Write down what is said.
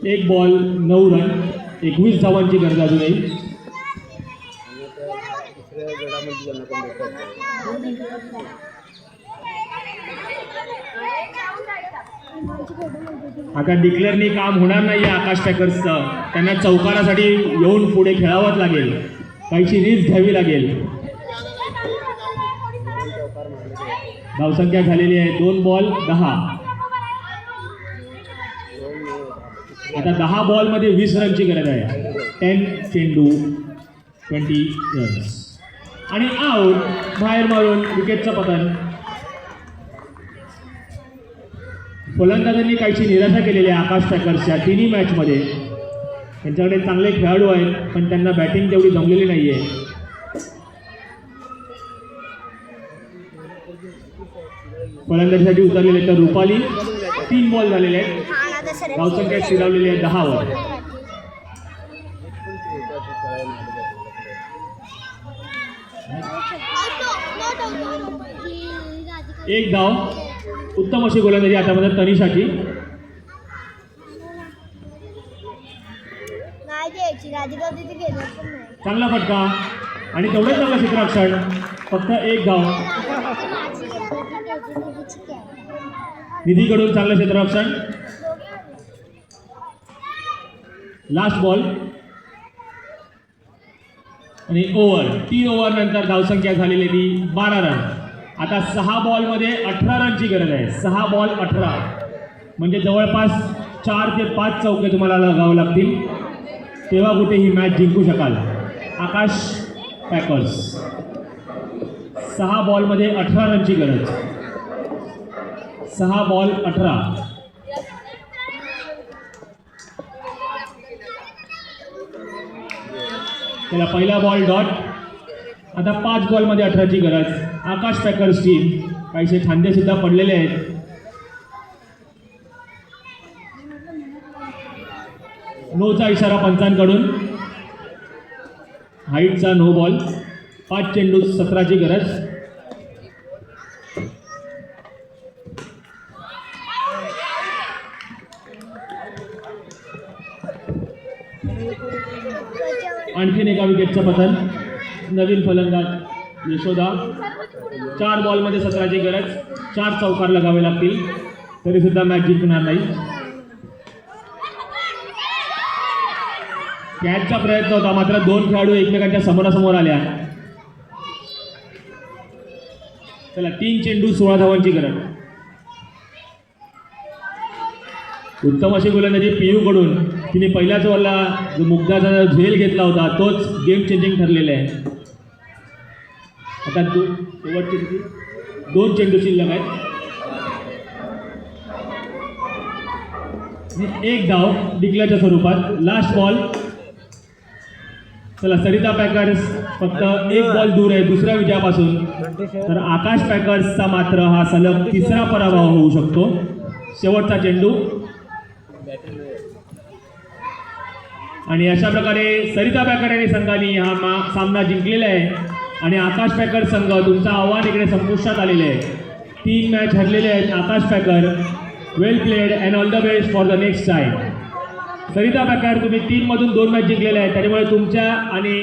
एक ball 9 run, 21 धावांची गरज अजूनही. आता डिक्लेअरनी काम होणार नाही आहे आकाश पॅकर्सचं. त्यांना चौकारासाठी येऊन पुढे खेळावंच लागेल, काहीशी रिस्क घ्यावी लागेल. धावसंख्या झालेली आहे 2 बॉल 10. आता 10 बॉलमध्ये 20 रनची गरज आहे. 10 चेंडू 20 रन्स आणि आऊट. बाहेर मारून विकेटचं पतन. फलंदाजांनी काहीशी निराशा केलेली आहे आकाश पॅकर्सच्या तिन्ही मॅचमध्ये. त्यांच्याकडे चांगले खेळाडू आहेत पण त्यांना बॅटिंग तेवढी जमलेली नाही आहे. फलंदाजीसाठी उतरलेले तर रुपाली. 3 बॉल झालेले आहेत. धावसंख्या स्थिरावलेली आहे 10 वर. एक धाव. उत्तम अशी गोलंदाजी आतापर्यंत तनिषाची. चांगला फटका आणि तेवढंच चांगलं क्षेत्ररक्षण. फक्त एक धाव. निधीकडून चांगलं क्षेत्ररक्षण. लास्ट बॉल आणि ओव्हर. 3 ओव्हर नंतर धावसंख्या झालेली ती 12 रन. आता 6 बॉलमध्ये 18 रनची गरज आहे. 6 बॉल 18 म्हणजे जवळपास 4 ते 5 चौके तुम्हाला लगावे लागतील, तेव्हा कुठे ही मॅच जिंकू शकाल. आकाश पॅकर्स 6 बॉलमध्ये 18 रनची गरज. 6 बॉल 18. त्याला पहिला बॉल डॉट. आता 5 बॉलमध्ये 18ची गरज. आकाश पॅकर्स टीम काहीसे खांदे सुद्धा पडलेले आहेत. नोचा इशारा पंचांकडून. हाईटचा नो बॉल. 5 चेंडू 17ची गरज. आणखीन एका विकेटचं पतन. नवीन फलंदाज यशोदा. 4 बॉलमध्ये 17ची गरज. 4 चौकार लगावे लागतील, तरी सुद्धा मॅच जिंकणार नाही. कॅचचा प्रयत्न होता मात्र 2 खेळाडू एकमेकांच्या समोरासमोर आल्या. चला 3 चेंडू 16 धावांची गरज. उत्तम अशी गोलंदाजी पियूकडून. तिने पहिल्याच बॉलला जो मुग्धाचा झेल घेतला होता तोच गेम चेंजिंग ठरलेला आहे. आता 2 चेंडू शिल्लक आहेत. 1 धाव डिक्लेअरच्या स्वरूपात. Last ball. चला सरिता पॅकर्स फक्त 1 बॉल दूर आहे दुसऱ्या विजयापासून. तर आकाश पॅकर्सचा मात्र हा सलग 3रा पराभव होऊ शकतो. शेवटचा चेंडू आणि अशा प्रकारे सरिता पॅकर आणि संघाने हा सामना जिंकलेला आहे. आणि आकाश पॅकर संघ तुमचं आव्हान इकडे संपुष्टात आलेले आहे. 3 मॅच हरलेले आहेत Akash Pakar. Well played and all the best for the next time. Sarita Pakar तुम्ही 3 मधून 2 मॅच जिंकलेल्या आहेत, त्यामुळे तुमच्या आणि